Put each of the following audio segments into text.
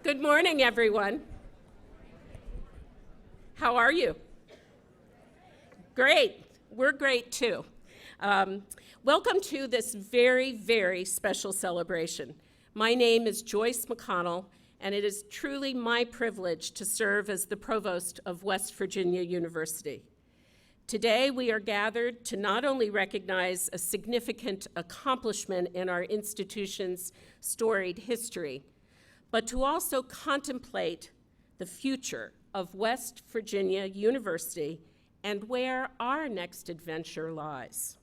Good morning, everyone. How are you? Great. We're great, too. Welcome to this very, very special celebration. My name is Joyce McConnell, and it is truly my privilege to serve as the provost of West Virginia University. Today, we are gathered to not only recognize a significant accomplishment in our institution's storied history, but to also contemplate the future of West Virginia University and where our next adventure lies.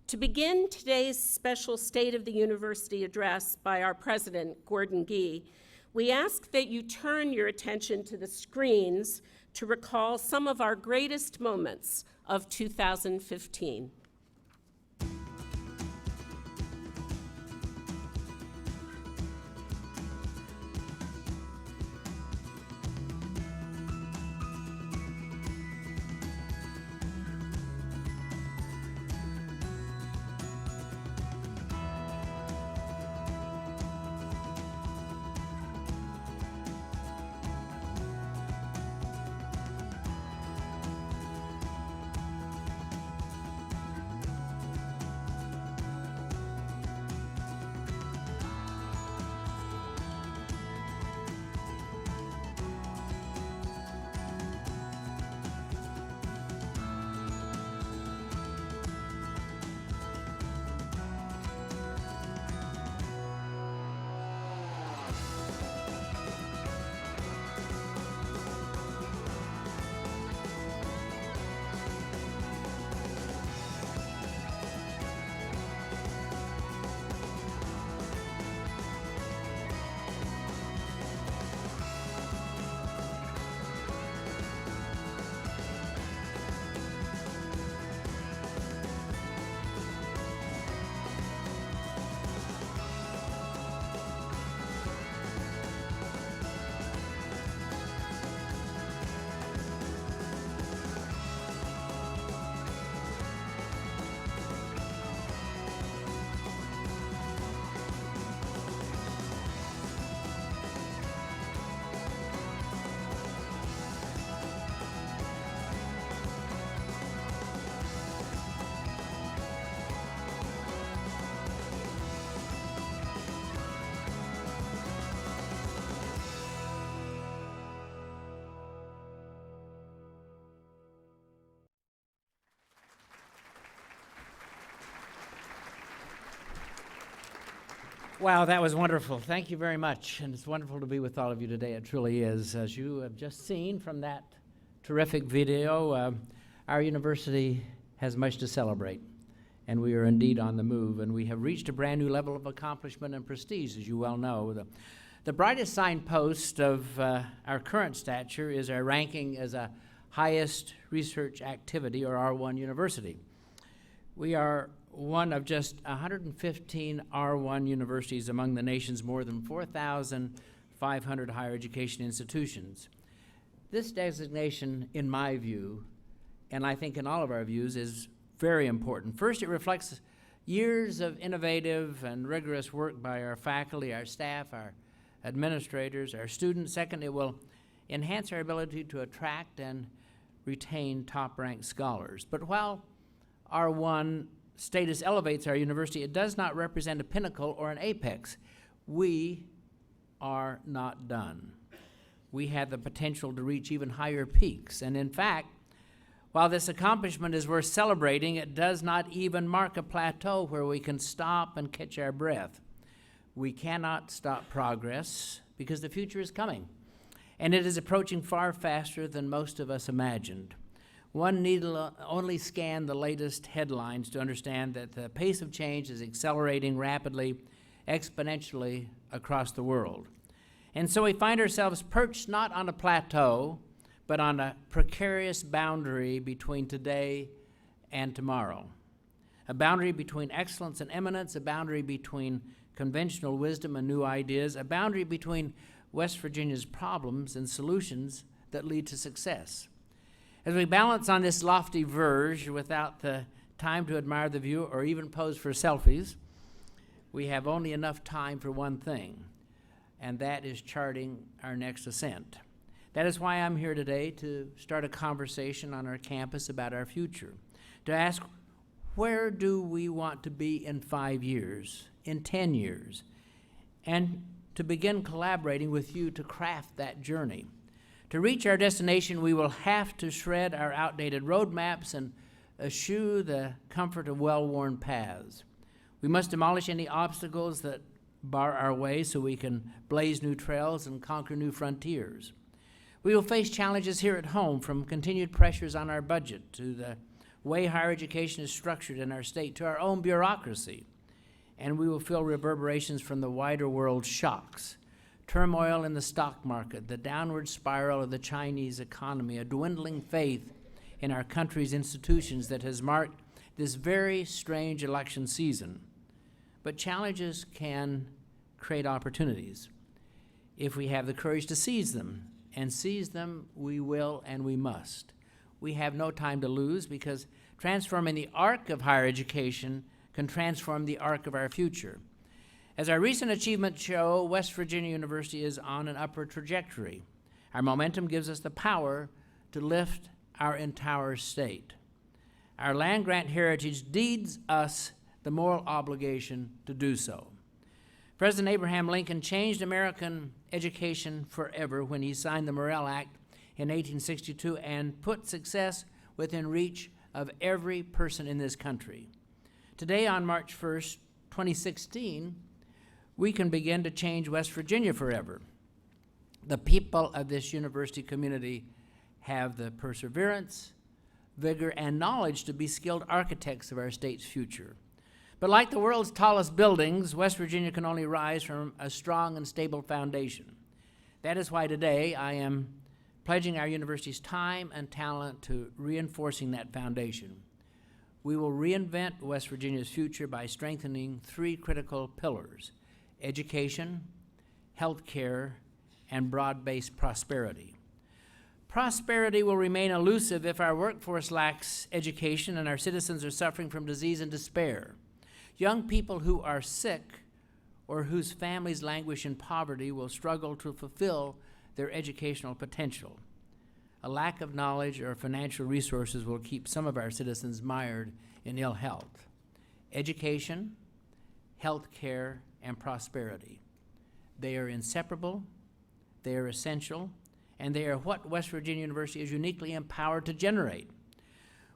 To begin today's special State of the University address by our president, Gordon Gee, we ask that you turn your attention to the screens to recall some of our greatest moments of 2015. Wow, that was wonderful. Thank you very much. And it's wonderful to be with all of you today. It truly is. As you have just seen from that terrific video, our university has much to celebrate. And we are indeed on the move. And we have reached a brand new level of accomplishment and prestige, as you well know. The brightest signpost of our current stature is our ranking as a highest research activity, or R1 university. We are one of just 115 R1 universities among the nation's more than 4,500 higher education institutions. This designation, in my view, and I think in all of our views, is very important. First, it reflects years of innovative and rigorous work by our faculty, our staff, our administrators, our students. Second, it will enhance our ability to attract and retain top-ranked scholars. But while R1 status elevates our university, it does not represent a pinnacle or an apex. We are not done. We have the potential to reach even higher peaks. And in fact, while this accomplishment is worth celebrating, it does not even mark a plateau where we can stop and catch our breath. We cannot stop progress because the future is coming, and it is approaching far faster than most of us imagined. One need only scan the latest headlines to understand that the pace of change is accelerating rapidly, exponentially across the world. And so we find ourselves perched not on a plateau, but on a precarious boundary between today and tomorrow. A boundary between excellence and eminence, a boundary between conventional wisdom and new ideas, a boundary between West Virginia's problems and solutions that lead to success. As we balance on this lofty verge without the time to admire the view or even pose for selfies, we have only enough time for one thing: and that is charting our next ascent. That is why I'm here today, to start a conversation on our campus about our future, to ask, where do we want to be in 5 years, in 10 years, and to begin collaborating with you to craft that journey. To reach our destination, we will have to shred our outdated roadmaps and eschew the comfort of well-worn paths. We must demolish any obstacles that bar our way so we can blaze new trails and conquer new frontiers. We will face challenges here at home, from continued pressures on our budget to the way higher education is structured in our state to our own bureaucracy. And we will feel reverberations from the wider world shocks, turmoil in the stock market, the downward spiral of the Chinese economy, a dwindling faith in our country's institutions that has marked this very strange election season. But challenges can create opportunities if we have the courage to seize them. And seize them we will and we must. We have no time to lose, because transforming the arc of higher education can transform the arc of our future. As our recent achievements show, West Virginia University is on an upward trajectory. Our momentum gives us the power to lift our entire state. Our land-grant heritage deeds us the moral obligation to do so. President Abraham Lincoln changed American education forever when he signed the Morrill Act in 1862 and put success within reach of every person in this country. Today, on March 1st, 2016, we can begin to change West Virginia forever. The people of this university community have the perseverance, vigor, and knowledge to be skilled architects of our state's future. But like the world's tallest buildings, West Virginia can only rise from a strong and stable foundation. That is why today I am pledging our university's time and talent to reinforcing that foundation. We will reinvent West Virginia's future by strengthening 3 critical pillars: education, healthcare, and broad-based prosperity. Prosperity will remain elusive if our workforce lacks education and our citizens are suffering from disease and despair. Young people who are sick or whose families languish in poverty will struggle to fulfill their educational potential. A lack of knowledge or financial resources will keep some of our citizens mired in ill health. Education, health care, and prosperity. They are inseparable, they are essential, and they are what West Virginia University is uniquely empowered to generate.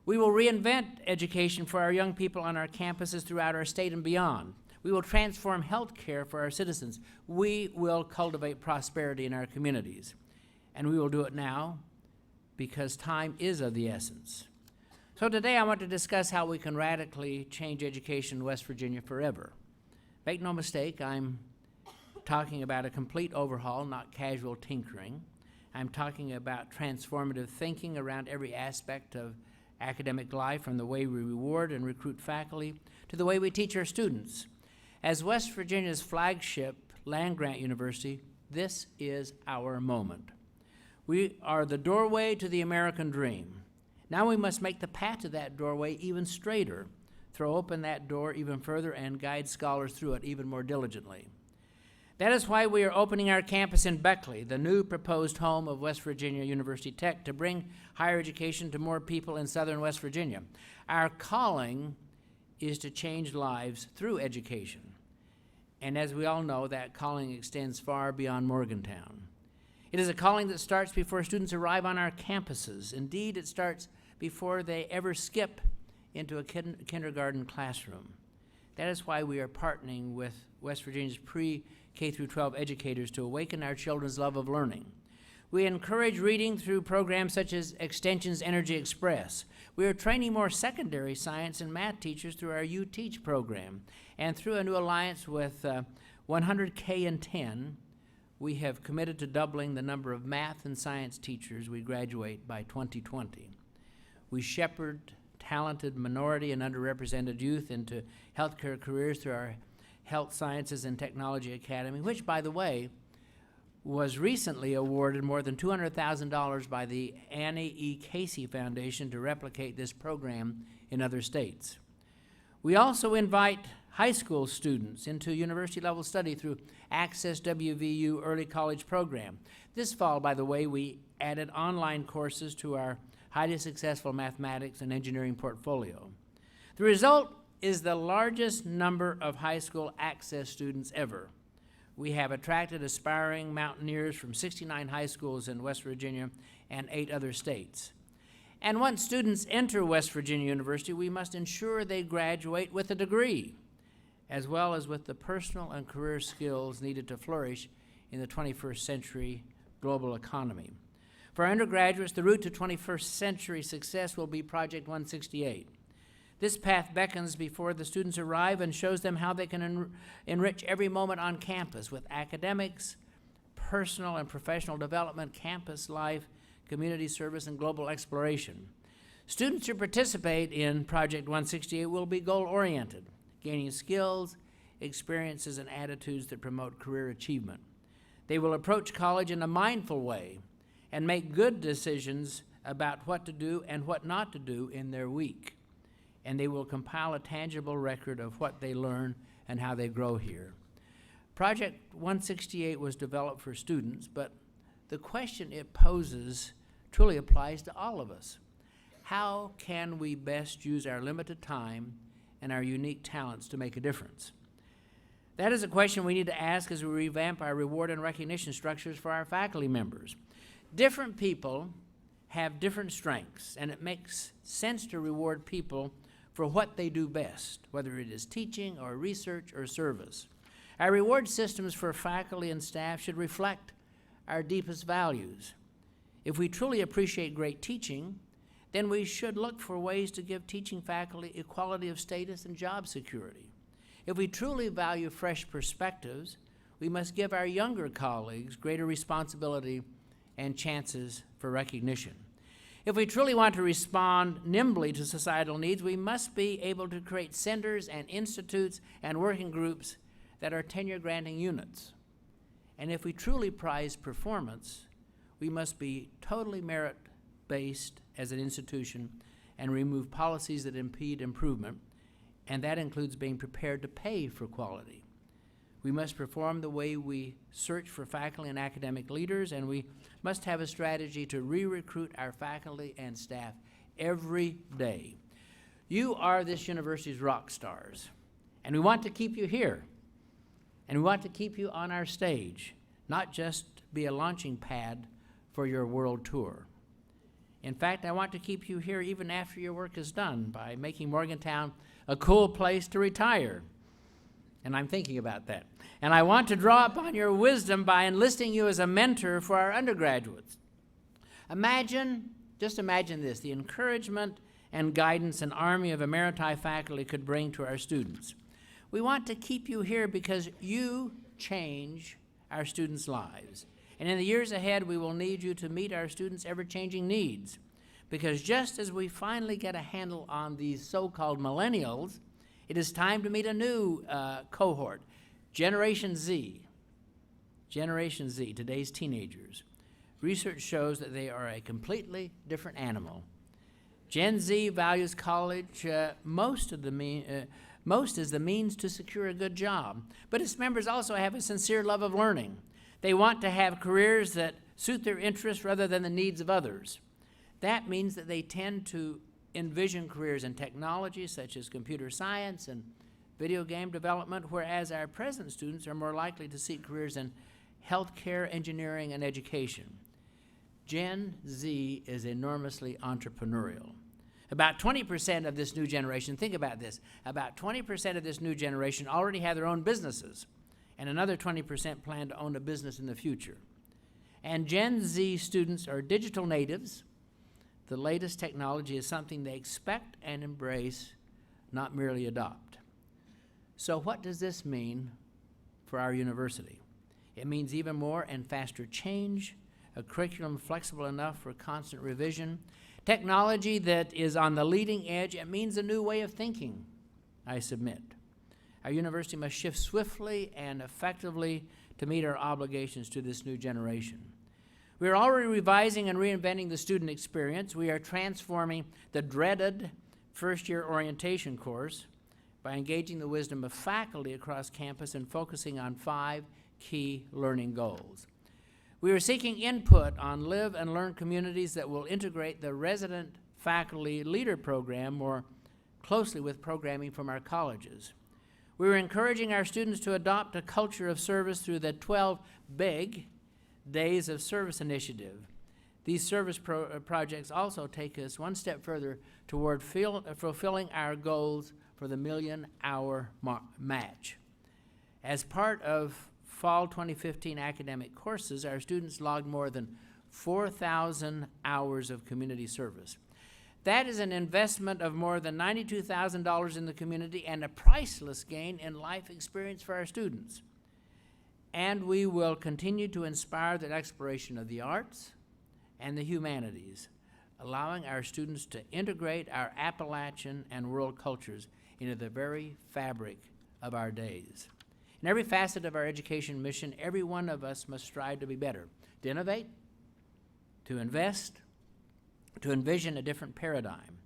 We will reinvent education for our young people on our campuses throughout our state and beyond. We will transform health care for our citizens. We will cultivate prosperity in our communities. And we will do it now, because time is of the essence. So today I want to discuss how we can radically change education in West Virginia forever. Make no mistake, I'm talking about a complete overhaul, not casual tinkering. I'm talking about transformative thinking around every aspect of academic life, from the way we reward and recruit faculty to the way we teach our students. As West Virginia's flagship land-grant university, this is our moment. We are the doorway to the American dream. Now we must make the path to that doorway even straighter, throw open that door even further, and guide scholars through it even more diligently. That is why we are opening our campus in Beckley, the new proposed home of West Virginia University Tech, to bring higher education to more people in southern West Virginia. Our calling is to change lives through education. And as we all know, that calling extends far beyond Morgantown. It is a calling that starts before students arrive on our campuses. Indeed, it starts before they ever skip into a kindergarten classroom. That is why we are partnering with West Virginia's pre-K-12 educators to awaken our children's love of learning. We encourage reading through programs such as Extension's Energy Express. We are training more secondary science and math teachers through our You Teach program. And through a new alliance with 100K in 10, we have committed to doubling the number of math and science teachers we graduate by 2020. We shepherd talented minority and underrepresented youth into healthcare careers through our Health Sciences and Technology Academy, which, by the way, was recently awarded more than $200,000 by the Annie E. Casey Foundation to replicate this program in other states. We also invite high school students into university-level study through Access WVU Early College Program. This fall, by the way, we added online courses to our highly successful mathematics and engineering portfolio. The result is the largest number of high school access students ever. We have attracted aspiring Mountaineers from 69 high schools in West Virginia and 8 other states. And once students enter West Virginia University, we must ensure they graduate with a degree, as well as with the personal and career skills needed to flourish in the 21st century global economy. For our undergraduates, the route to 21st century success will be Project 168. This path beckons before the students arrive and shows them how they can enrich every moment on campus with academics, personal and professional development, campus life, community service, and global exploration. Students who participate in Project 168 will be goal-oriented, gaining skills, experiences, and attitudes that promote career achievement. They will approach college in a mindful way and make good decisions about what to do and what not to do in their week. And they will compile a tangible record of what they learn and how they grow here. Project 168 was developed for students, but the question it poses truly applies to all of us. How can we best use our limited time and our unique talents to make a difference? That is a question we need to ask as we revamp our reward and recognition structures for our faculty members. Different people have different strengths, and it makes sense to reward people for what they do best, whether it is teaching or research or service. Our reward systems for faculty and staff should reflect our deepest values. If we truly appreciate great teaching, then we should look for ways to give teaching faculty equality of status and job security. If we truly value fresh perspectives, we must give our younger colleagues greater responsibility and chances for recognition. If we truly want to respond nimbly to societal needs, we must be able to create centers and institutes and working groups that are tenure-granting units. And if we truly prize performance, we must be totally merit-based as an institution and remove policies that impede improvement, and that includes being prepared to pay for quality. We must perform the way we search for faculty and academic leaders, and we must have a strategy to re-recruit our faculty and staff every day. You are this university's rock stars, and we want to keep you here, and we want to keep you on our stage, not just be a launching pad for your world tour. In fact, I want to keep you here even after your work is done by making Morgantown a cool place to retire. And I'm thinking about that. And I want to draw upon your wisdom by enlisting you as a mentor for our undergraduates. Just imagine this, the encouragement and guidance an army of emeriti faculty could bring to our students. We want to keep you here because you change our students' lives. And in the years ahead, we will need you to meet our students' ever-changing needs. Because just as we finally get a handle on these so-called millennials, it is time to meet a new cohort, Generation Z. Generation Z, today's teenagers. Research shows that they are a completely different animal. Gen Z values college most as the means to secure a good job, but its members also have a sincere love of learning. They want to have careers that suit their interests rather than the needs of others. That means that they tend to envision careers in technology such as computer science and video game development, whereas our present students are more likely to seek careers in healthcare, engineering, and education. Gen Z is enormously entrepreneurial. About 20% of this new generation, think about this, about 20% of this new generation already have their own businesses, and another 20% plan to own a business in the future. And Gen Z students are digital natives. The latest technology is something they expect and embrace, not merely adopt. So what does this mean for our university? It means even more and faster change, a curriculum flexible enough for constant revision, technology that is on the leading edge. It means a new way of thinking, I submit. Our university must shift swiftly and effectively to meet our obligations to this new generation. We are already revising and reinventing the student experience. We are transforming the dreaded first-year orientation course, by engaging the wisdom of faculty across campus and focusing on 5 key learning goals. We are seeking input on live and learn communities that will integrate the resident faculty leader program more closely with programming from our colleges. We are encouraging our students to adopt a culture of service through the 12 Big Days of Service initiative. These service projects also take us one step further toward fulfilling our goals for the million-hour match. As part of fall 2015 academic courses, our students logged more than 4,000 hours of community service. That is an investment of more than $92,000 in the community and a priceless gain in life experience for our students. And we will continue to inspire the exploration of the arts and the humanities, allowing our students to integrate our Appalachian and world cultures into the very fabric of our days. In every facet of our education mission, every one of us must strive to be better, to innovate, to invest, to envision a different paradigm.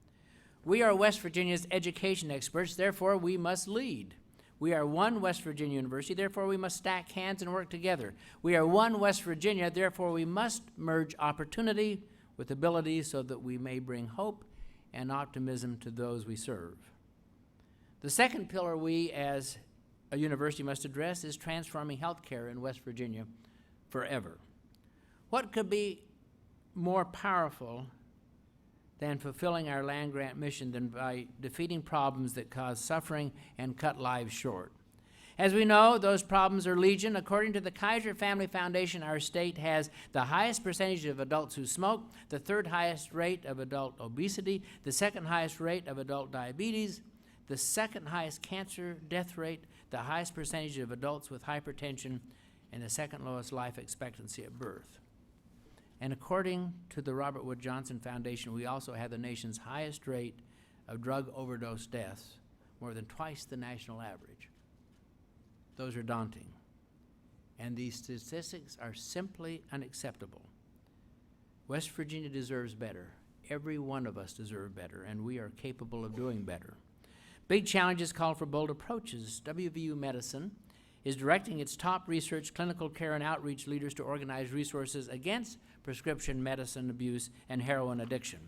We are West Virginia's education experts, therefore we must lead. We are one West Virginia University, therefore we must stack hands and work together. We are one West Virginia, therefore we must merge opportunity with ability so that we may bring hope and optimism to those we serve. The second pillar we as a university must address is transforming healthcare in West Virginia forever. What could be more powerful than fulfilling our land-grant mission than by defeating problems that cause suffering and cut lives short? As we know, those problems are legion. According to the Kaiser Family Foundation, our state has the highest percentage of adults who smoke, the 3rd highest rate of adult obesity, the 2nd highest rate of adult diabetes, the 2nd highest cancer death rate, the highest percentage of adults with hypertension, and the 2nd lowest life expectancy at birth. And according to the Robert Wood Johnson Foundation, we also have the nation's highest rate of drug overdose deaths, more than twice the national average. Those are daunting. And these statistics are simply unacceptable. West Virginia deserves better. Every one of us deserves better, and we are capable of doing better. Big challenges call for bold approaches. WVU Medicine is directing its top research, clinical care, and outreach leaders to organize resources against prescription medicine abuse and heroin addiction.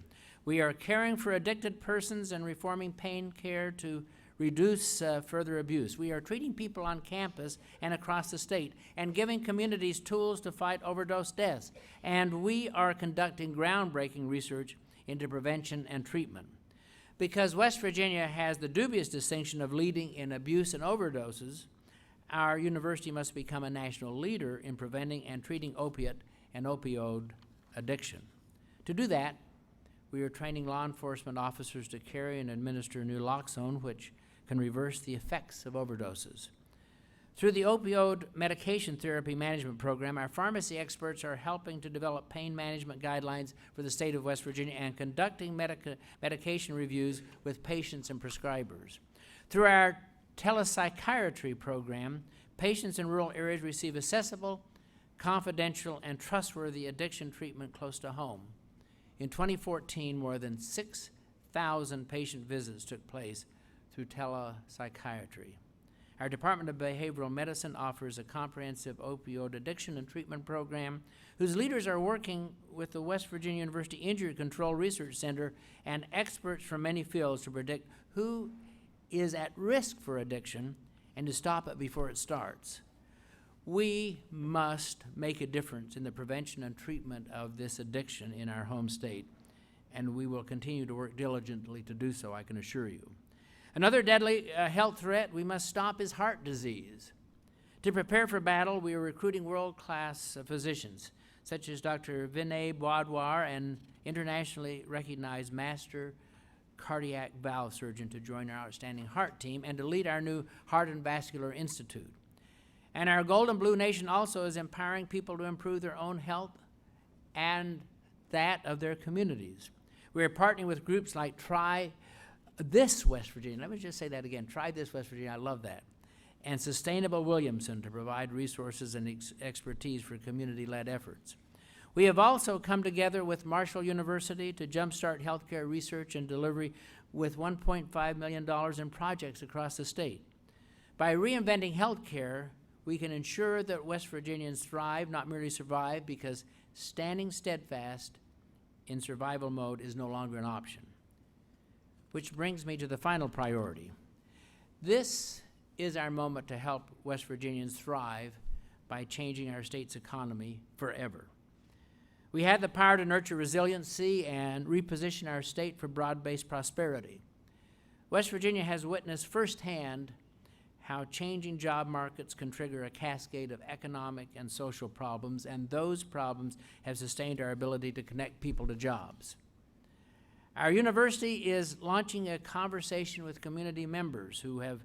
We are caring for addicted persons and reforming pain care to reduce further abuse. We are treating people on campus and across the state and giving communities tools to fight overdose deaths. And we are conducting groundbreaking research into prevention and treatment. Because West Virginia has the dubious distinction of leading in abuse and overdoses, our university must become a national leader in preventing and treating opiate and opioid addiction. To do that, we are training law enforcement officers to carry and administer naloxone, which can reverse the effects of overdoses. Through the opioid medication therapy management program, our pharmacy experts are helping to develop pain management guidelines for the state of West Virginia and conducting medication reviews with patients and prescribers. Through our telepsychiatry program, patients in rural areas receive accessible, confidential, and trustworthy addiction treatment close to home. In 2014, more than 6,000 patient visits took place through telepsychiatry. Our Department of Behavioral Medicine offers a comprehensive opioid addiction and treatment program whose leaders are working with the West Virginia University Injury Control Research Center and experts from many fields to predict who is at risk for addiction and to stop it before it starts. We must make a difference in the prevention and treatment of this addiction in our home state, and we will continue to work diligently to do so, I can assure you. Another deadly health threat we must stop is heart disease. To prepare for battle, we are recruiting world-class physicians, such as Dr. Vinay Bwadwar, an internationally recognized master cardiac valve surgeon, to join our outstanding heart team and to lead our new Heart and Vascular Institute. And our Golden Blue Nation also is empowering people to improve their own health and that of their communities. We are partnering with groups like Try This West Virginia. Let me just say that again. Try This West Virginia. I love that. And Sustainable Williamson to provide resources and expertise for community-led efforts. We have also come together with Marshall University to jumpstart healthcare research and delivery with $1.5 million in projects across the state. By reinventing healthcare, we can ensure that West Virginians thrive, not merely survive, because standing steadfast in survival mode is no longer an option. Which brings me to the final priority. This is our moment to help West Virginians thrive by changing our state's economy forever. We have the power to nurture resiliency and reposition our state for broad-based prosperity. West Virginia has witnessed firsthand how changing job markets can trigger a cascade of economic and social problems, and those problems have sustained our ability to connect people to jobs. Our university is launching a conversation with community members who have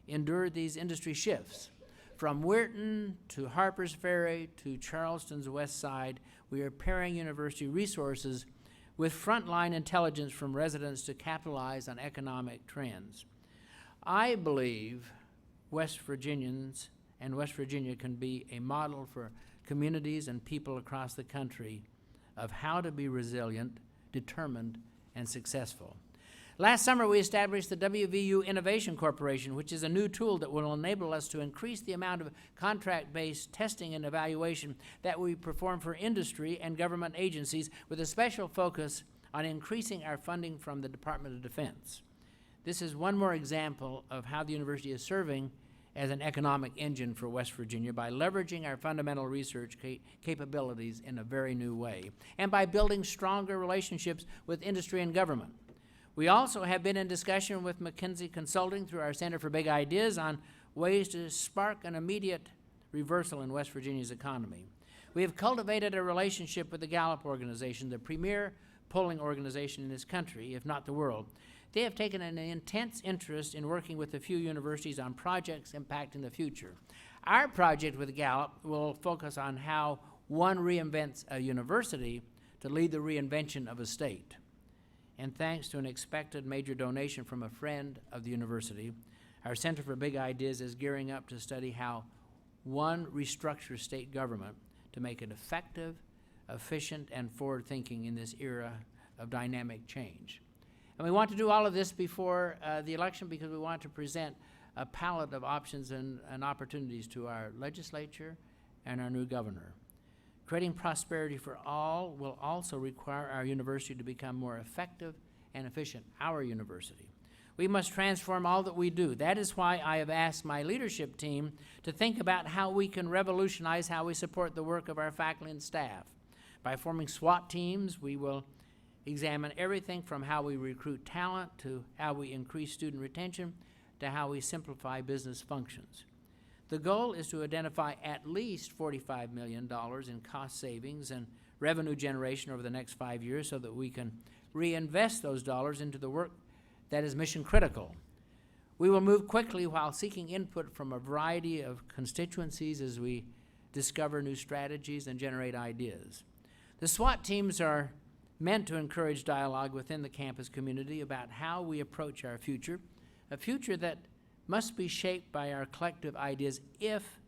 endured these industry shifts. From Weirton to Harpers Ferry to Charleston's west side, we are pairing university resources with frontline intelligence from residents to capitalize on economic trends. I believe West Virginians and West Virginia can be a model for communities and people across the country of how to be resilient, determined, and successful. Last summer, we established the WVU Innovation Corporation, which is a new tool that will enable us to increase the amount of contract-based testing and evaluation that we perform for industry and government agencies, with a special focus on increasing our funding from the Department of Defense. This is one more example of how the university is serving as an economic engine for West Virginia by leveraging our fundamental research capabilities in a very new way, and by building stronger relationships with industry and government. We also have been in discussion with McKinsey Consulting through our Center for Big Ideas on ways to spark an immediate reversal in West Virginia's economy. We have cultivated a relationship with the Gallup organization, the premier polling organization in this country, if not the world. They have taken an intense interest in working with a few universities on projects impacting the future. Our project with Gallup will focus on how one reinvents a university to lead the reinvention of a state. And thanks to an expected major donation from a friend of the university, our Center for Big Ideas is gearing up to study how one restructures state government to make it effective, efficient, and forward-thinking in this era of dynamic change. And we want to do all of this before the election because we want to present a palette of options and opportunities to our legislature and our new governor. Creating prosperity for all will also require our university to become more effective and efficient, our university. We must transform all that we do. That is why I have asked my leadership team to think about how we can revolutionize how we support the work of our faculty and staff. By forming SWAT teams, we will examine everything from how we recruit talent to how we increase student retention to how we simplify business functions. The goal is to identify at least $45 million in cost savings and revenue generation over the next 5 years so that we can reinvest those dollars into the work that is mission critical. We will move quickly while seeking input from a variety of constituencies as we discover new strategies and generate ideas. The SWAT teams are meant to encourage dialogue within the campus community about how we approach our future, a future that must be shaped by our collective ideas if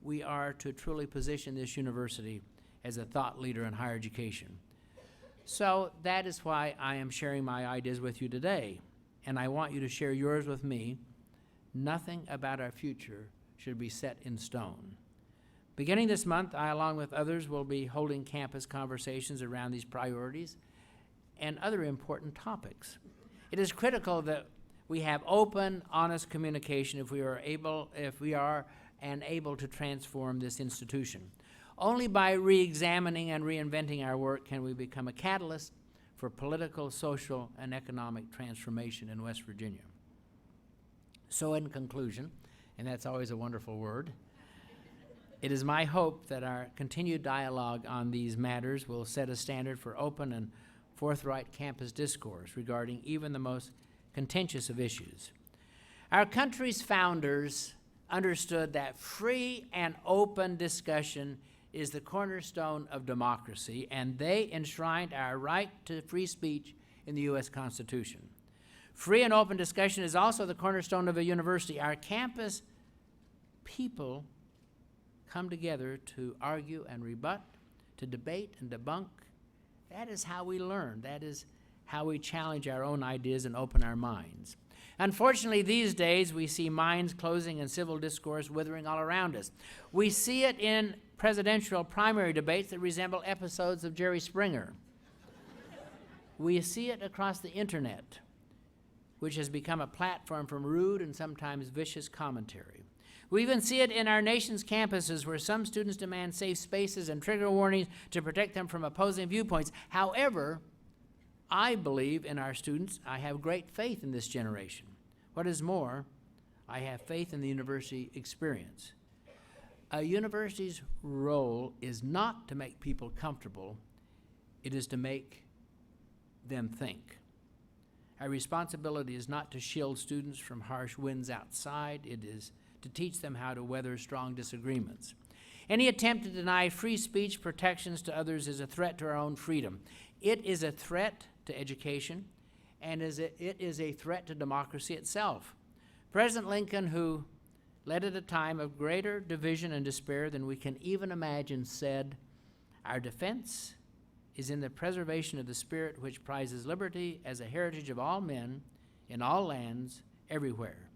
we are to truly position this university as a thought leader in higher education. So that is why I am sharing my ideas with you today, and I want you to share yours with me. Nothing about our future should be set in stone. Beginning this month, I, along with others, will be holding campus conversations around these priorities and other important topics. It is critical that we have open, honest communication if we are able to transform this institution. Only by re-examining and reinventing our work can we become a catalyst for political, social, and economic transformation in West Virginia. So in conclusion, and that's always a wonderful word, it is my hope that our continued dialogue on these matters will set a standard for open and forthright campus discourse regarding even the most contentious of issues. Our country's founders understood that free and open discussion is the cornerstone of democracy, and they enshrined our right to free speech in the U.S. Constitution. Free and open discussion is also the cornerstone of a university. Our campus people come together to argue and rebut, to debate and debunk. That is how we learn. That is how we challenge our own ideas and open our minds. Unfortunately, these days, we see minds closing and civil discourse withering all around us. We see it in presidential primary debates that resemble episodes of Jerry Springer. We see it across the internet, which has become a platform for rude and sometimes vicious commentary. We even see it in our nation's campuses, where some students demand safe spaces and trigger warnings to protect them from opposing viewpoints. However, I believe in our students. I have great faith in this generation. What is more, I have faith in the university experience. A university's role is not to make people comfortable, it is to make them think. Our responsibility is not to shield students from harsh winds outside, it is to teach them how to weather strong disagreements. Any attempt to deny free speech protections to others is a threat to our own freedom. It is a threat to education, and it is a threat to democracy itself. President Lincoln, who led at a time of greater division and despair than we can even imagine, said, "Our defense is in the preservation of the spirit which prizes liberty as a heritage of all men, in all lands, everywhere.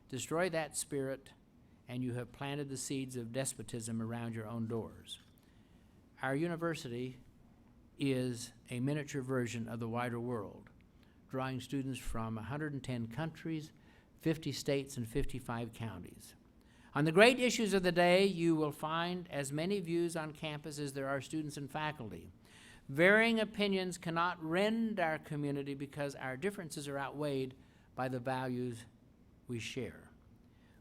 Destroy that spirit, and you have planted the seeds of despotism around your own doors." Our university is a miniature version of the wider world, drawing students from 110 countries, 50 states, and 55 counties. On the great issues of the day, you will find as many views on campus as there are students and faculty. Varying opinions cannot rend our community because our differences are outweighed by the values we share.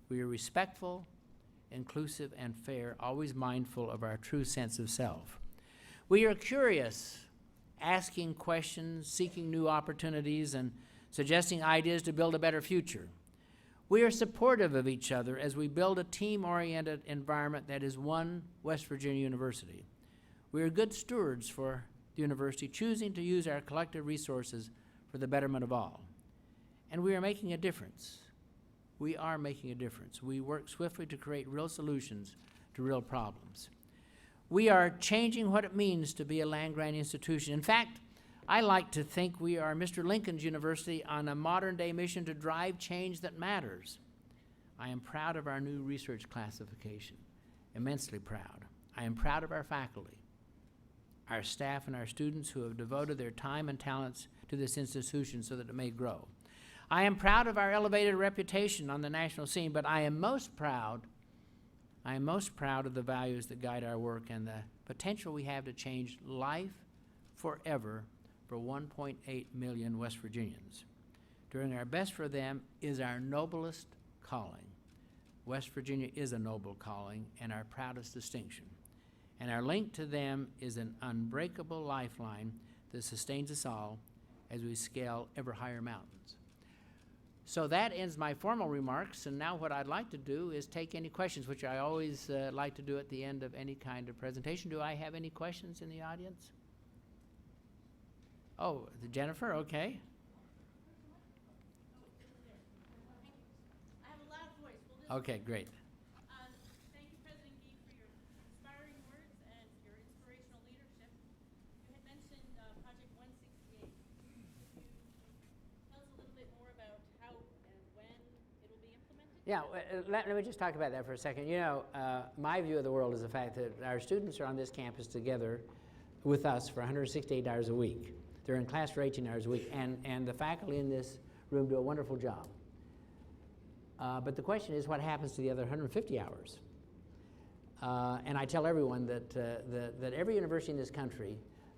We are respectful, inclusive, and fair, always mindful of our true sense of self. We are curious, asking questions, seeking new opportunities, and suggesting ideas to build a better future. We are supportive of each other as we build a team-oriented environment that is one West Virginia University. We are good stewards for the university, choosing to use our collective resources for the betterment of all. And we are making a difference. We are making a difference. We work swiftly to create real solutions to real problems. We are changing what it means to be a land-grant institution. In fact, I like to think we are Mr. Lincoln's University on a modern-day mission to drive change that matters. I am proud of our new research classification, immensely proud. I am proud of our faculty, our staff, and our students who have devoted their time and talents to this institution so that it may grow. I am proud of our elevated reputation on the national scene, but I am most proud of the values that guide our work and the potential we have to change life forever for 1.8 million West Virginians. Doing our best for them is our noblest calling. West Virginia is a noble calling and our proudest distinction. And our link to them is an unbreakable lifeline that sustains us all as we scale ever higher mountains. So that ends my formal remarks, and now what I'd like to do is take any questions, which I always like to do at the end of any kind of presentation. Do I have any questions in the audience? Oh, Jennifer, okay. I have a loud voice. We'll just Okay, great. Thank you, President Gee, for your inspiring words and your inspirational leadership. You had mentioned Project 168. Could you tell us a little bit more about how and when it will be implemented? Yeah, let me just talk about that for a second. You know, my view of the world is the fact that our students are on this campus together with us for 168 hours a week. They're in class for 18 hours a week, and the faculty in this room do a wonderful job. But the question is, what happens to the other 150 hours? And I tell everyone that every university in this country,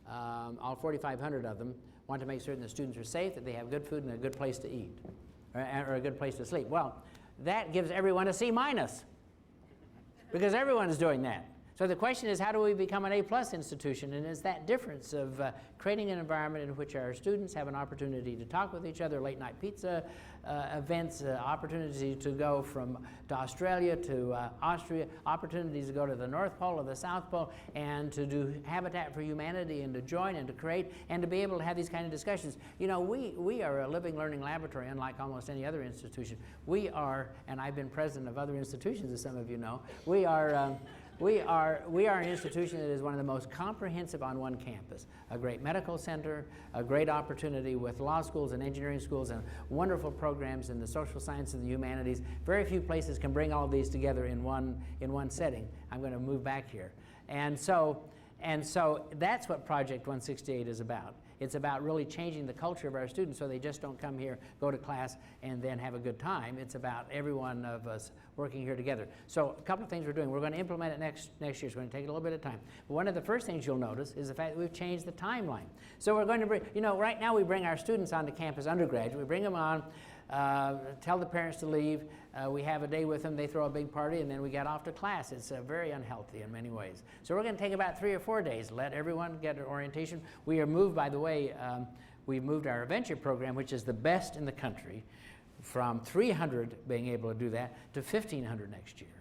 all 4,500 of them, want to make certain the students are safe, that they have good food and a good place to eat, or a good place to sleep. Well, that gives everyone a C-, because everyone is doing that. So the question is, how do we become an A+ institution? And it's that difference of creating an environment in which our students have an opportunity to talk with each other, late night pizza events, opportunity to go to Australia, to Austria, opportunities to go to the North Pole or the South Pole, and to do Habitat for Humanity, and to join and to create, and to be able to have these kind of discussions. You know, we are a living learning laboratory, unlike almost any other institution. We are, and I've been president of other institutions, as some of you know, we are We are an institution that is one of the most comprehensive on one campus. A great medical center, a great opportunity with law schools and engineering schools and wonderful programs in the social sciences and the humanities. Very few places can bring all of these together in one setting. I'm going to move back here. And so that's what Project 168 is about. It's about really changing the culture of our students so they just don't come here, go to class, and then have a good time. It's about every one of us working here together. So a couple of things we're doing. We're going to implement it next year. It's going to take a little bit of time. But one of the first things you'll notice is the fact that we've changed the timeline. So we're going to bring, right now we bring our students onto campus, undergraduate. We bring them on, tell the parents to leave. We have a day with them, they throw a big party, and then we get off to class. It's very unhealthy in many ways. So we're going to take about 3 or 4 days, let everyone get an orientation. We are moved, by the way, we've moved our adventure program, which is the best in the country, from 300 being able to do that to 1,500 next year.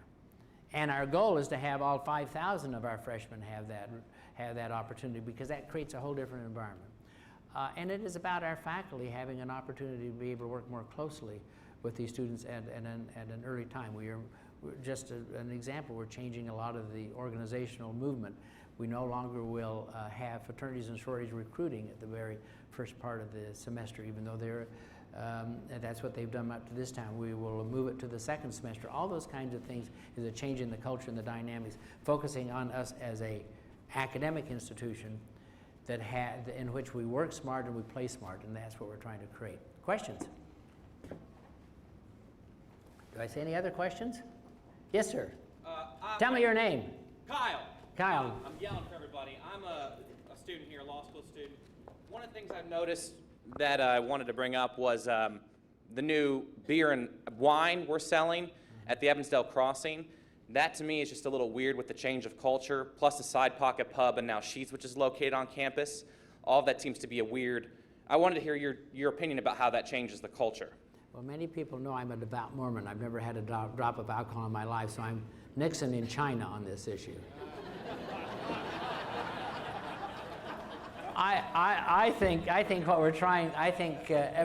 And our goal is to have all 5,000 of our freshmen have that opportunity, because that creates a whole different environment. And it is about our faculty having an opportunity to be able to work more closely with these students at an early time. We're just an example, we're changing a lot of the organizational movement. We no longer will have fraternities and sororities recruiting at the very first part of the semester, even though that's what they've done up to this time. We will move it to the second semester. All those kinds of things is a change in the culture and the dynamics, focusing on us as a academic institution in which we work smart and we play smart, and that's what we're trying to create. Questions? Do I say any other questions? Yes, sir. Tell me your name. Kyle. Kyle. I'm yelling for everybody. I'm a student here, a law school student. One of the things I've noticed that I wanted to bring up was the new beer and wine we're selling at the Evansdale Crossing. That to me is just a little weird with the change of culture, plus the Side Pocket Pub and now Sheets, which is located on campus. All of that seems to be a weird. I wanted to hear your opinion about how that changes the culture. Well, many people know I'm a devout Mormon. I've never had a drop of alcohol in my life, so I'm Nixon in China on this issue. I think what we're trying.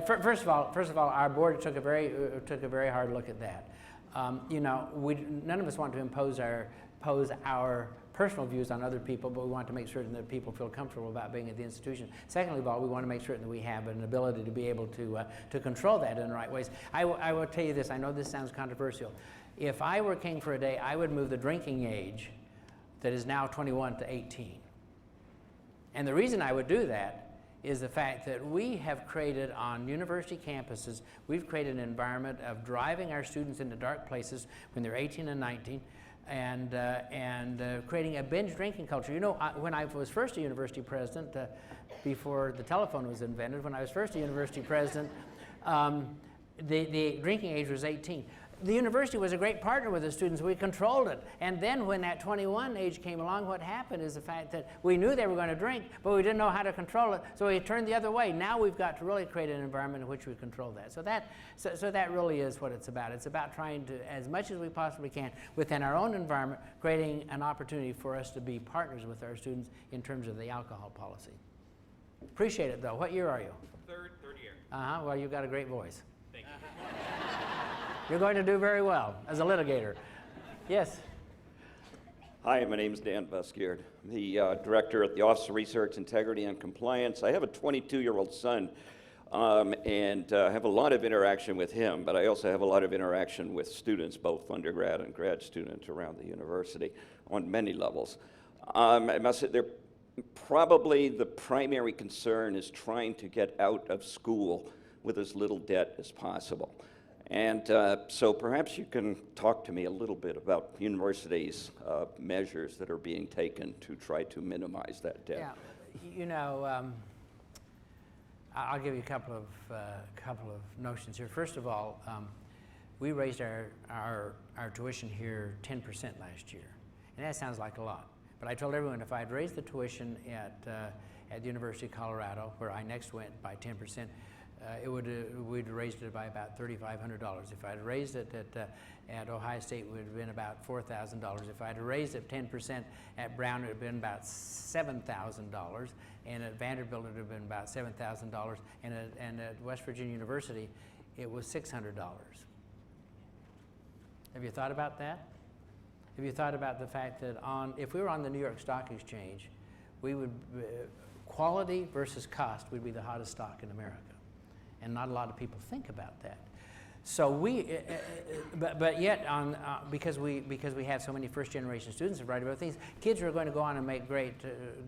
First of all, our board took a very hard look at that. None of us want to impose our personal views on other people, but we want to make certain that people feel comfortable about being at the institution. Secondly of all, we want to make certain that we have an ability to be able to control that in the right ways. I will tell you this, I know this sounds controversial. If I were king for a day, I would move the drinking age that is now 21 to 18. And the reason I would do that is the fact that we have created on university campuses, we've created an environment of driving our students into dark places when they're 18 and 19, and creating a binge drinking culture. When I was first a university president, before the telephone was invented, when I was first a university president, the drinking age was 18. The university was a great partner with the students. We controlled it. And then when that 21 age came along, what happened is the fact that we knew they were going to drink, but we didn't know how to control it, so we turned the other way. Now we've got to really create an environment in which we control that. So that really is what it's about. It's about trying to, as much as we possibly can, within our own environment, creating an opportunity for us to be partners with our students in terms of the alcohol policy. Appreciate it, though. What year are you? Third year. Well, you've got a great voice. Thank you. You're going to do very well as a litigator. Yes? Hi, my name is Dan Buskeard. I'm the director at the Office of Research, Integrity, and Compliance. I have a 22-year-old son, and have a lot of interaction with him, but I also have a lot of interaction with students, both undergrad and grad students around the university on many levels. I must say, probably the primary concern is trying to get out of school with as little debt as possible. And so perhaps you can talk to me a little bit about universities' measures that are being taken to try to minimize that debt. Yeah, I'll give you a couple of notions here. First of all, we raised our tuition here 10% last year, and that sounds like a lot. But I told everyone if I'd raised the tuition at the University of Colorado, where I next went, by 10%, we'd raised it by about $3,500. If I'd raised it at Ohio State, it would have been about $4,000. If I'd raised it 10% at Brown, it would have been about $7,000. And at Vanderbilt, it would have been about $7,000. And at West Virginia University, it was $600. Have you thought about that? Have you thought about the fact that if we were on the New York Stock Exchange, we would, quality versus cost would be the hottest stock in America. And not a lot of people think about that. So but yet, because we have so many first-generation students and write about things, kids are going to go on and make do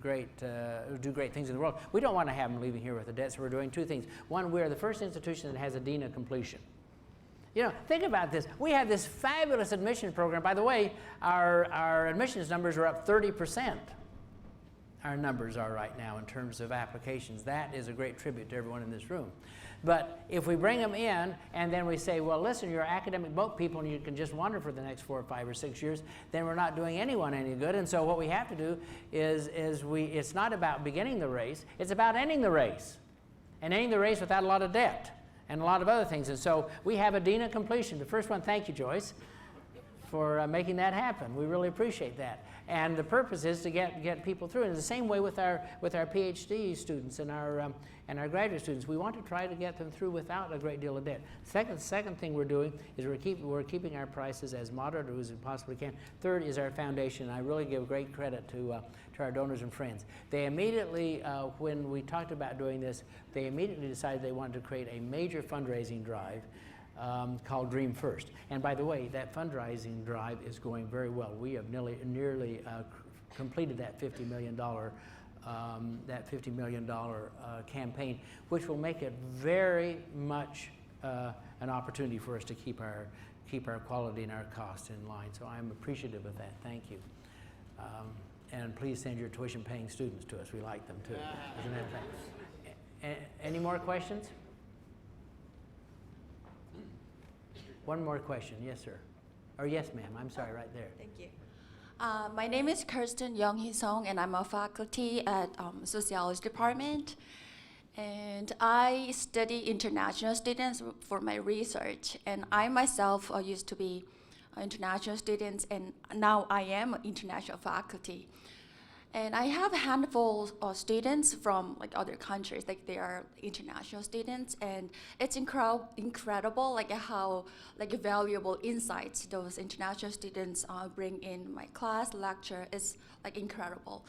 great things in the world. We don't want to have them leaving here with a debt, so we're doing two things. One, we're the first institution that has a dean of completion. You know, think about this. We have this fabulous admission program. By the way, our admissions numbers are up 30%. Our numbers are right now in terms of applications. That is a great tribute to everyone in this room. But if we bring them in and then we say, well, listen, you're academic boat people and you can just wander for the next 4 or 5 or 6 years, then we're not doing anyone any good. And so what we have to do is it's not about beginning the race, it's about ending the race. And ending the race without a lot of debt and a lot of other things. And so we have a dean of completion. The first one, thank you, Joyce, for making that happen. We really appreciate that. And the purpose is to get people through. And the same way with our PhD students and our graduate students. We want to try to get them through without a great deal of debt. Second thing we're doing is we're keeping our prices as moderate as we possibly can. Third is our foundation. I really give great credit to our donors and friends. They immediately, when we talked about doing this, they immediately decided they wanted to create a major fundraising drive called Dream First. And by the way, that fundraising drive is going very well. We have nearly completed that $50 million campaign, which will make it very much an opportunity for us to keep our quality and our costs in line. So I'm appreciative of that. Thank you. And please send your tuition-paying students to us. We like them too. Isn't that right? Any more questions? One more question. Yes, sir. Or yes, ma'am. I'm sorry, right there. Thank you. My name is Kirsten Young-hee Song, and I'm a faculty at Sociology Department. And I study international students for my research. And I myself used to be an international student, and now I am an international faculty. And I have a handful of students from like other countries, like they are international students, and it's incredible like how like valuable insights those international students bring in my class lecture is like incredible.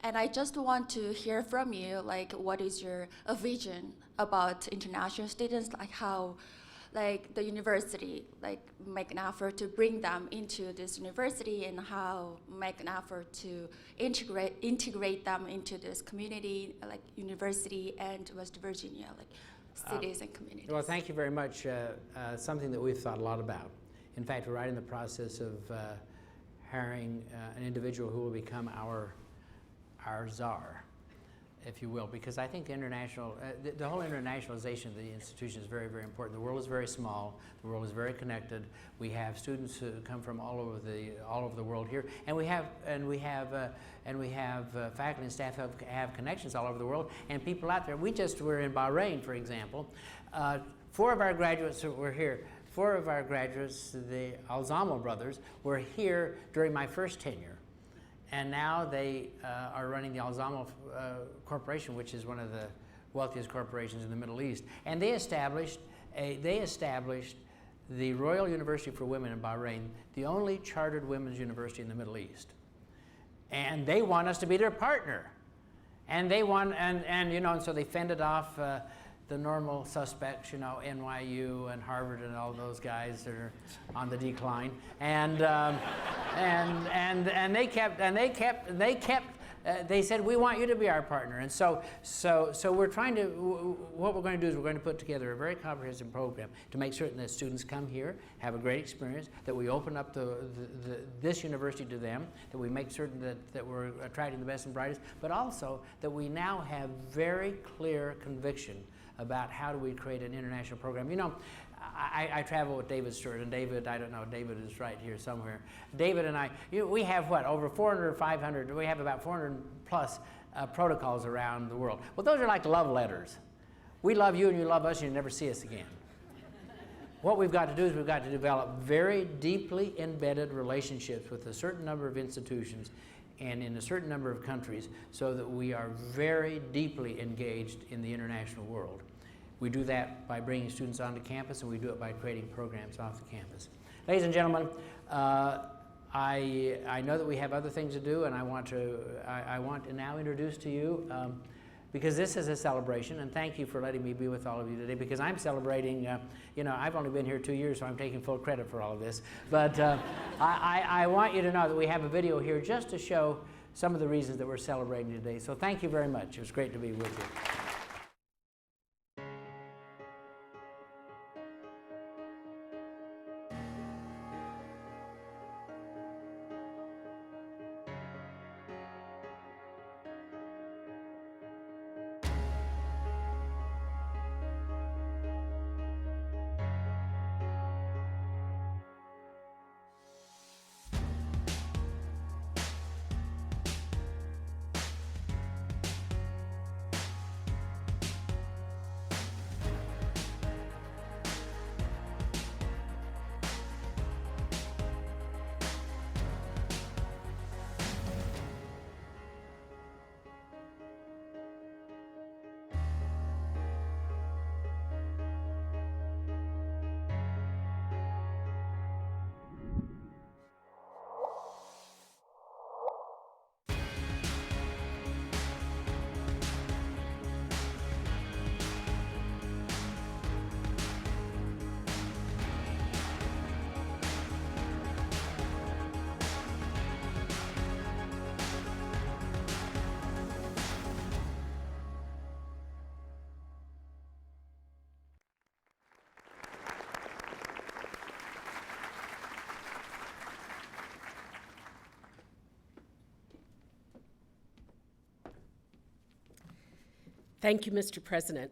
And I just want to hear from you, like what is your vision about international students, like how like the university like make an effort to bring them into this university, and how make an effort to integrate them into this community, like university and West Virginia, like cities and communities. Well, thank you very much. Something that we've thought a lot about. In fact, we're right in the process of hiring an individual who will become our czar, if you will, because I think the international, the whole internationalization of the institution is very, very important. The world is very small. The world is very connected. We have students who come from all over the world here, and we have faculty and staff who have connections all over the world, and people out there. We just were in Bahrain, for example. 4 of our graduates were here. 4 of our graduates, the Alzamo brothers, were here during my first tenure. And now they are running the Alzamo Corporation, which is one of the wealthiest corporations in the Middle East. And they established the Royal University for Women in Bahrain, the only chartered women's university in the Middle East. And they want us to be their partner. And they want, and you know, and so they fended off the normal suspects, you know, NYU and Harvard and all those guys that are on the decline, and they said, we want you to be our partner. And so we're trying to, what we're going to do is we're going to put together a very comprehensive program to make certain that students come here, have a great experience, that we open up this university to them, that we make certain that we're attracting the best and brightest, but also that we now have very clear conviction about how do we create an international program. You know, I travel with David Stewart, and David, I don't know, David is right here somewhere. David and I, we have what, over 400 or 500, we have about 400 plus protocols around the world. Well, those are like love letters. We love you and you love us and you never see us again. What we've got to do is we've got to develop very deeply embedded relationships with a certain number of institutions and in a certain number of countries so that we are very deeply engaged in the international world. We do that by bringing students onto campus, and we do it by creating programs off the campus. Ladies and gentlemen, I I know that we have other things to do, and I want to now introduce to you, because this is a celebration, and thank you for letting me be with all of you today, because I'm celebrating, you know, I've only been here 2 years, so I'm taking full credit for all of this. But I want you to know that we have a video here just to show some of the reasons that we're celebrating today. So thank you very much. It was great to be with you. Thank you, Mr. President.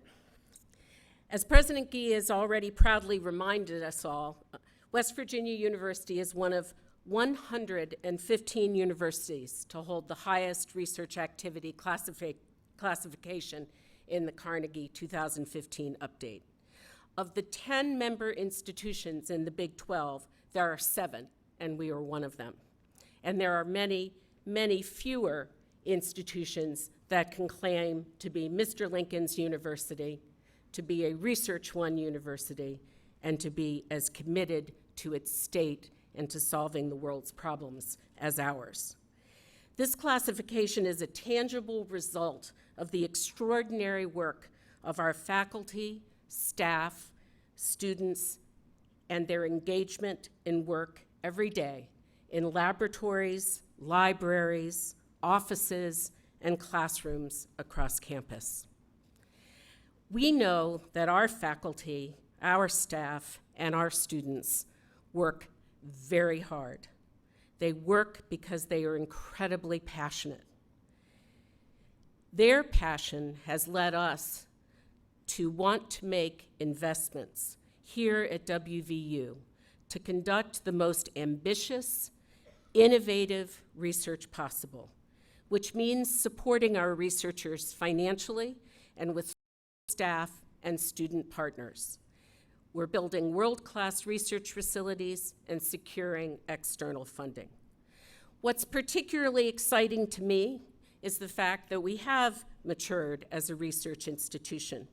As President Gee has already proudly reminded us all, West Virginia University is one of 115 universities to hold the highest research activity classification in the Carnegie 2015 update. Of the 10 member institutions in the Big 12, there are 7, and we are one of them. And there are many, many fewer institutions that can claim to be Mr. Lincoln's University, to be a Research One university, and to be as committed to its state and to solving the world's problems as ours. This classification is a tangible result of the extraordinary work of our faculty, staff, students, and their engagement in work every day in laboratories, libraries, offices, and classrooms across campus. We know that our faculty, our staff, and our students work very hard. They work because they are incredibly passionate. Their passion has led us to want to make investments here at WVU to conduct the most ambitious, innovative research possible, which means supporting our researchers financially and with staff and student partners. We're building world-class research facilities and securing external funding. What's particularly exciting to me is the fact that we have matured as a research institution.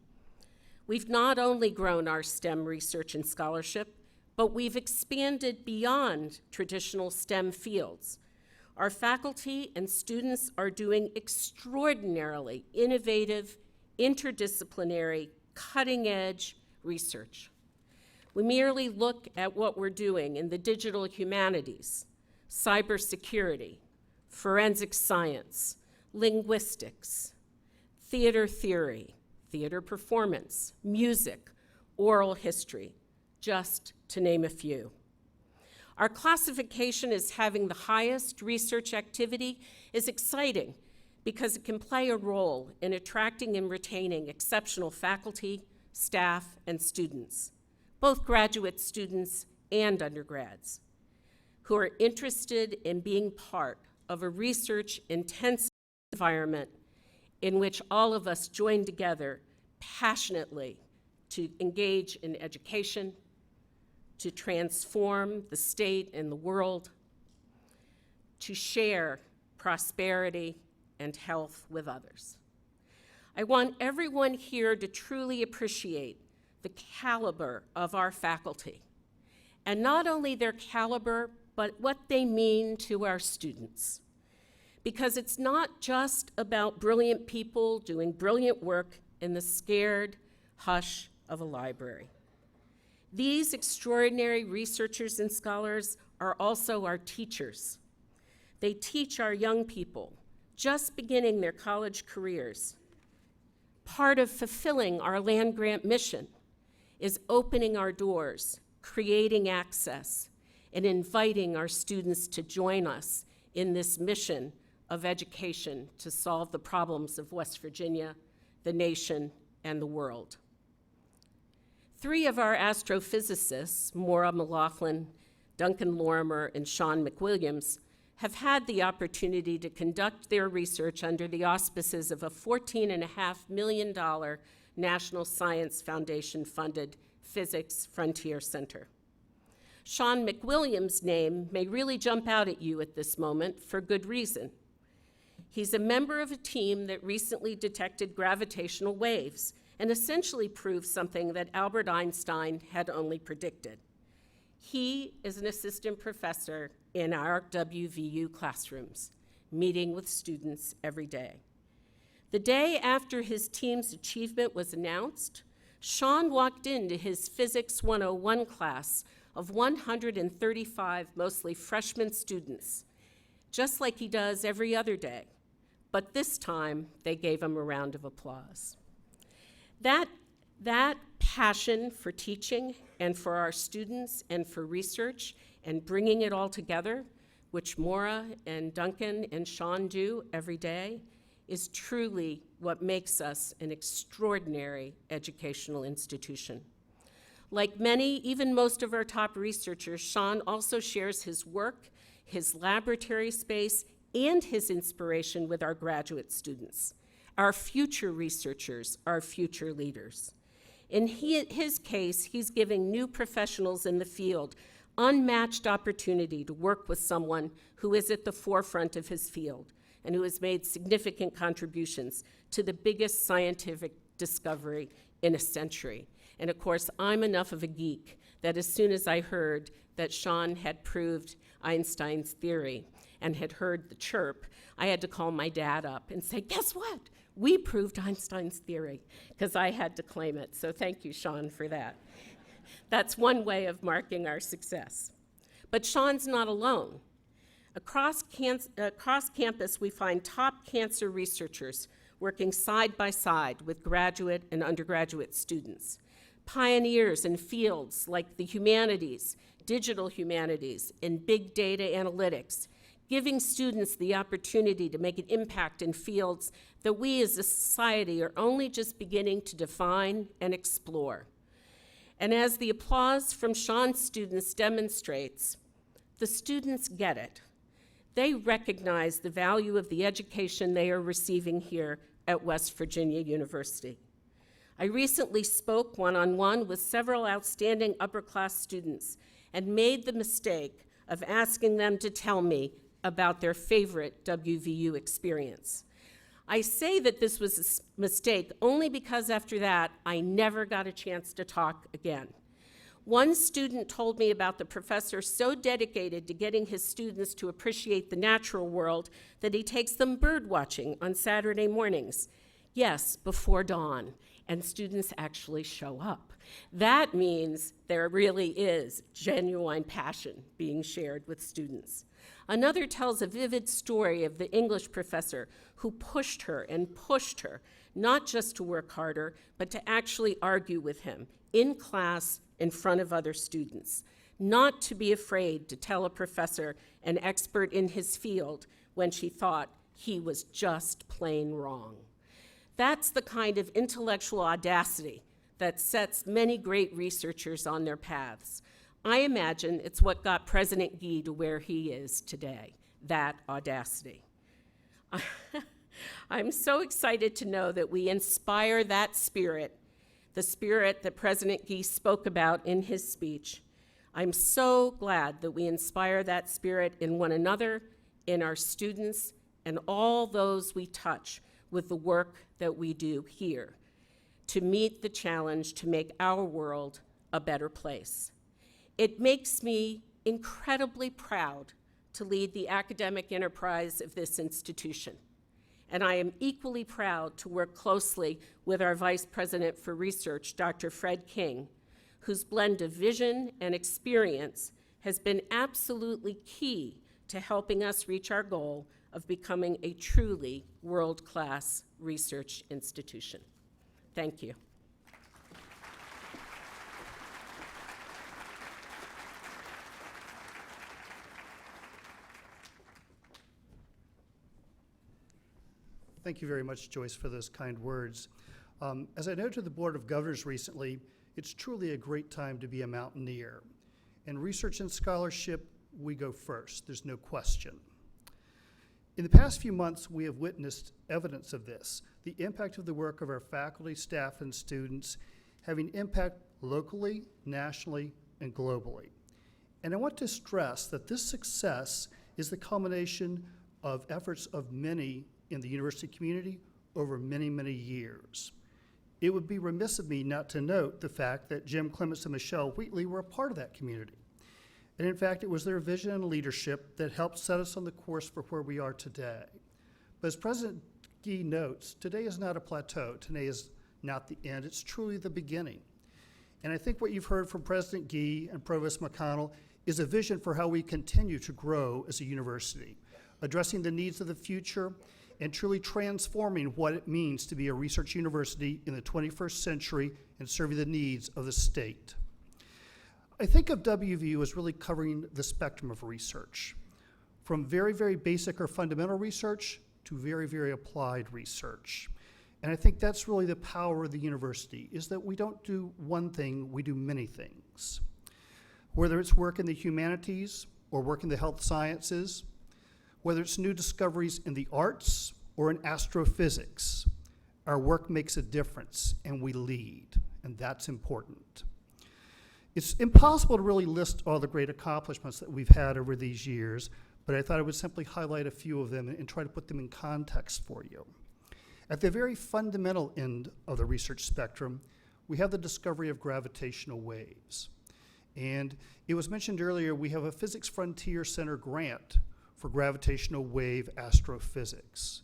We've not only grown our STEM research and scholarship, but we've expanded beyond traditional STEM fields. Our faculty and students are doing extraordinarily innovative, interdisciplinary, cutting-edge research. We merely look at what we're doing in the digital humanities, cybersecurity, forensic science, linguistics, theater theory, theater performance, music, oral history, just to name a few. Our classification as having the highest research activity is exciting because it can play a role in attracting and retaining exceptional faculty, staff, and students, both graduate students and undergrads, who are interested in being part of a research-intensive environment in which all of us join together passionately to engage in education, to transform the state and the world, to share prosperity and health with others. I want everyone here to truly appreciate the caliber of our faculty, and not only their caliber, but what they mean to our students. Because it's not just about brilliant people doing brilliant work in the scared hush of a library. These extraordinary researchers and scholars are also our teachers. They teach our young people, just beginning their college careers. Part of fulfilling our land-grant mission is opening our doors, creating access, and inviting our students to join us in this mission of education to solve the problems of West Virginia, the nation, and the world. 3 of our astrophysicists, Maura McLaughlin, Duncan Lorimer, and Sean McWilliams, have had the opportunity to conduct their research under the auspices of a $14.5 million National Science Foundation-funded Physics Frontier Center. Sean McWilliams' name may really jump out at you at this moment for good reason. He's a member of a team that recently detected gravitational waves and essentially proved something that Albert Einstein had only predicted. He is an assistant professor in our WVU classrooms, meeting with students every day. The day after his team's achievement was announced, Sean walked into his Physics 101 class of 135 mostly freshman students, just like he does every other day. But this time, they gave him a round of applause. That passion for teaching and for our students and for research and bringing it all together, which Maura and Duncan and Sean do every day, is truly what makes us an extraordinary educational institution. Like many, even most of our top researchers, Sean also shares his work, his laboratory space, and his inspiration with our graduate students, our future researchers, our future leaders. In his case, he's giving new professionals in the field unmatched opportunity to work with someone who is at the forefront of his field and who has made significant contributions to the biggest scientific discovery in a century. And of course, I'm enough of a geek that as soon as I heard that Sean had proved Einstein's theory and had heard the chirp, I had to call my dad up and say, guess what? We proved Einstein's theory, because I had to claim it. So thank you, Sean, for that. That's one way of marking our success. But Sean's not alone. Across campus, we find top cancer researchers working side by side with graduate and undergraduate students, pioneers in fields like the humanities, digital humanities, and big data analytics, giving students the opportunity to make an impact in fields that we as a society are only just beginning to define and explore. And as the applause from Sean's students demonstrates, the students get it. They recognize the value of the education they are receiving here at West Virginia University. I recently spoke one-on-one with several outstanding upper-class students and made the mistake of asking them to tell me about their favorite WVU experience. I say that this was a mistake only because after that, I never got a chance to talk again. One student told me about the professor so dedicated to getting his students to appreciate the natural world that he takes them bird watching on Saturday mornings. Yes, before dawn, and students actually show up. That means there really is genuine passion being shared with students. Another tells a vivid story of the English professor who pushed her, not just to work harder, but to actually argue with him in class in front of other students, not to be afraid to tell a professor, an expert in his field, when she thought he was just plain wrong. That's the kind of intellectual audacity that sets many great researchers on their paths. I imagine it's what got President Gee to where he is today, that audacity. I'm so excited to know that we inspire that spirit, the spirit that President Gee spoke about in his speech. I'm so glad that we inspire that spirit in one another, in our students, and all those we touch with the work that we do here to meet the challenge to make our world a better place. It makes me incredibly proud to lead the academic enterprise of this institution. And I am equally proud to work closely with our Vice President for Research, Dr. Fred King, whose blend of vision and experience has been absolutely key to helping us reach our goal of becoming a truly world-class research institution. Thank you. Thank you very much, Joyce, for those kind words. As I noted to the Board of Governors recently, it's truly a great time to be a Mountaineer. In research and scholarship, we go first, there's no question. In the past few months, we have witnessed evidence of this, the impact of the work of our faculty, staff, and students having impact locally, nationally, and globally. And I want to stress that this success is the culmination of efforts of many in the university community over many, many years. It would be remiss of me not to note the fact that Jim Clements and Michelle Wheatley were a part of that community. And in fact, it was their vision and leadership that helped set us on the course for where we are today. But as President Gee notes, today is not a plateau. Today is not the end. It's truly the beginning. And I think what you've heard from President Gee and Provost McConnell is a vision for how we continue to grow as a university, addressing the needs of the future and truly transforming what it means to be a research university in the 21st century and serving the needs of the state. I think of WVU as really covering the spectrum of research, from very, very basic or fundamental research to very, very applied research. And I think that's really the power of the university, is that we don't do one thing, we do many things. Whether it's work in the humanities or work in the health sciences, whether it's new discoveries in the arts or in astrophysics, our work makes a difference and we lead, and that's important. It's impossible to really list all the great accomplishments that we've had over these years, but I thought I would simply highlight a few of them and try to put them in context for you. At the very fundamental end of the research spectrum, we have the discovery of gravitational waves. And it was mentioned earlier, we have a Physics Frontier Center grant for gravitational wave astrophysics.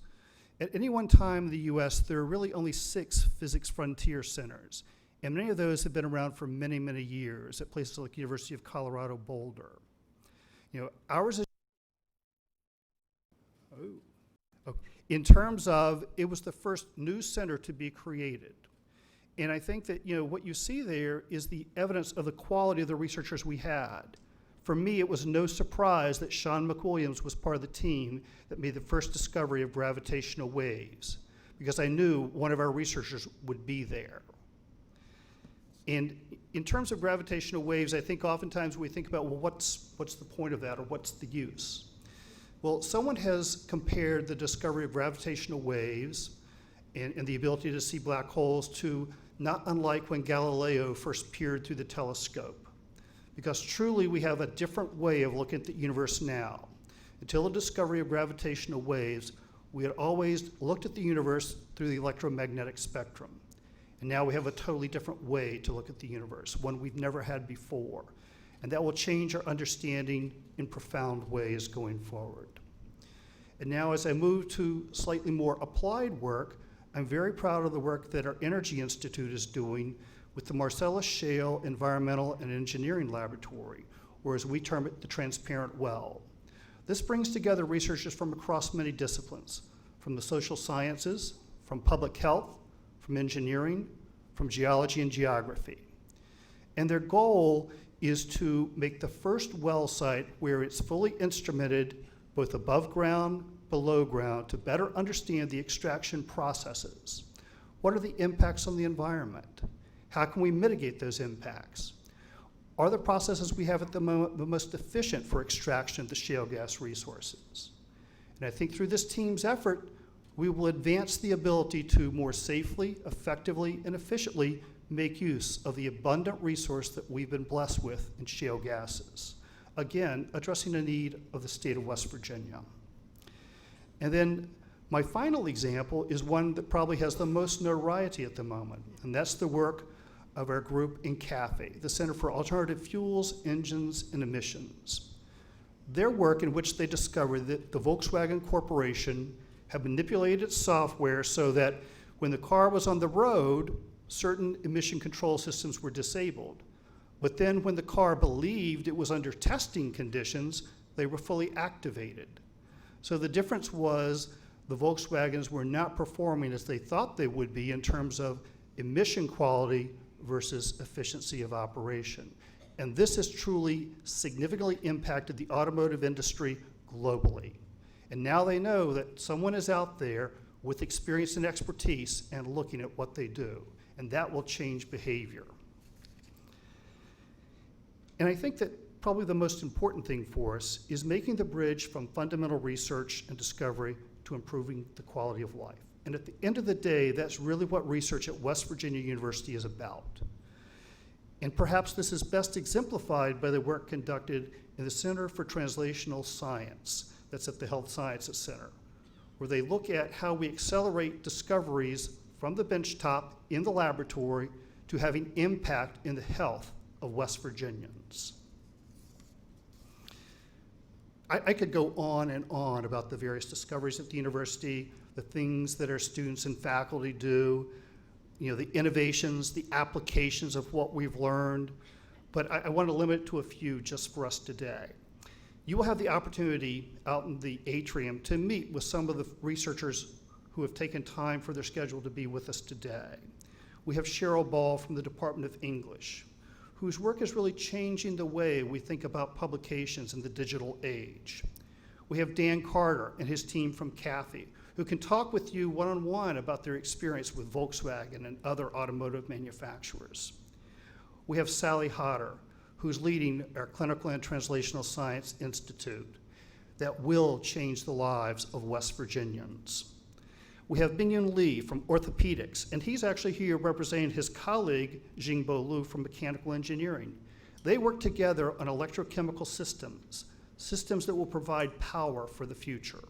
At any one time in the US, there are really only 6 Physics Frontier Centers, and many of those have been around for many, many years at places like University of Colorado Boulder. You know, ours is, in terms of, it was the first new center to be created. And I think that, you know, what you see there is the evidence of the quality of the researchers we had. For me, it was no surprise that Sean McWilliams was part of the team that made the first discovery of gravitational waves, because I knew one of our researchers would be there. And in terms of gravitational waves, I think oftentimes we think about, well, what's the point of that, or what's the use? Well, someone has compared the discovery of gravitational waves and the ability to see black holes to not unlike when Galileo first peered through the telescope. Because truly we have a different way of looking at the universe now. Until the discovery of gravitational waves, we had always looked at the universe through the electromagnetic spectrum. And now we have a totally different way to look at the universe, one we've never had before. And that will change our understanding in profound ways going forward. And now as I move to slightly more applied work, I'm very proud of the work that our Energy Institute is doing with the Marcellus Shale Environmental and Engineering Laboratory, or as we term it, the Transparent Well. This brings together researchers from across many disciplines, from the social sciences, from public health, from engineering, from geology and geography. And their goal is to make the first well site where it's fully instrumented, both above ground, below ground, to better understand the extraction processes. What are the impacts on the environment? How can we mitigate those impacts? Are the processes we have at the moment the most efficient for extraction of the shale gas resources? And I think through this team's effort, we will advance the ability to more safely, effectively, and efficiently make use of the abundant resource that we've been blessed with in shale gases. Again, addressing a need of the state of West Virginia. And then my final example is one that probably has the most notoriety at the moment, and that's the work of our group in CAFE, the Center for Alternative Fuels, Engines, and Emissions. Their work, in which they discovered that the Volkswagen Corporation had manipulated its software so that when the car was on the road, certain emission control systems were disabled. But then when the car believed it was under testing conditions, they were fully activated. So the difference was the Volkswagens were not performing as they thought they would be in terms of emission quality versus efficiency of operation. And this has truly significantly impacted the automotive industry globally. And now they know that someone is out there with experience and expertise and looking at what they do. And that will change behavior. And I think that probably the most important thing for us is making the bridge from fundamental research and discovery to improving the quality of life. And at the end of the day, that's really what research at West Virginia University is about. And perhaps this is best exemplified by the work conducted in the Center for Translational Science, that's at the Health Sciences Center, where they look at how we accelerate discoveries from the benchtop in the laboratory to having impact in the health of West Virginians. I could go on and on about the various discoveries at the university, the things that our students and faculty do, you know, the innovations, the applications of what we've learned, but I want to limit it to a few just for us today. You will have the opportunity out in the atrium to meet with some of the researchers who have taken time for their schedule to be with us today. We have Cheryl Ball from the Department of English, whose work is really changing the way we think about publications in the digital age. We have Dan Carter and his team from CAFE, who can talk with you one-on-one about their experience with Volkswagen and other automotive manufacturers. We have Sally Hodder, who's leading our Clinical and Translational Science Institute that will change the lives of West Virginians. We have Bingyun Lee from orthopedics, and he's actually here representing his colleague, Jingbo Liu from mechanical engineering. They work together on electrochemical systems, systems that will provide power for the future.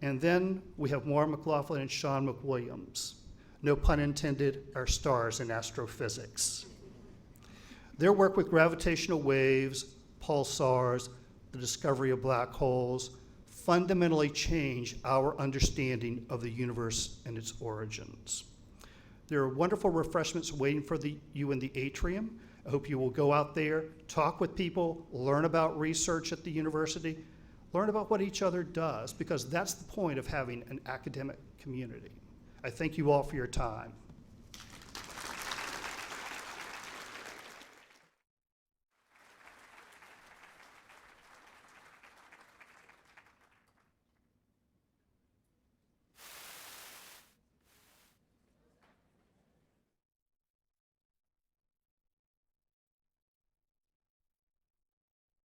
And then we have Maura McLaughlin and Sean McWilliams. No pun intended, our stars in astrophysics. Their work with gravitational waves, pulsars, the discovery of black holes, fundamentally change our understanding of the universe and its origins. There are wonderful refreshments waiting for you in the atrium. I hope you will go out there, talk with people, learn about research at the university, learn about what each other does, because that's the point of having an academic community. I thank you all for your time.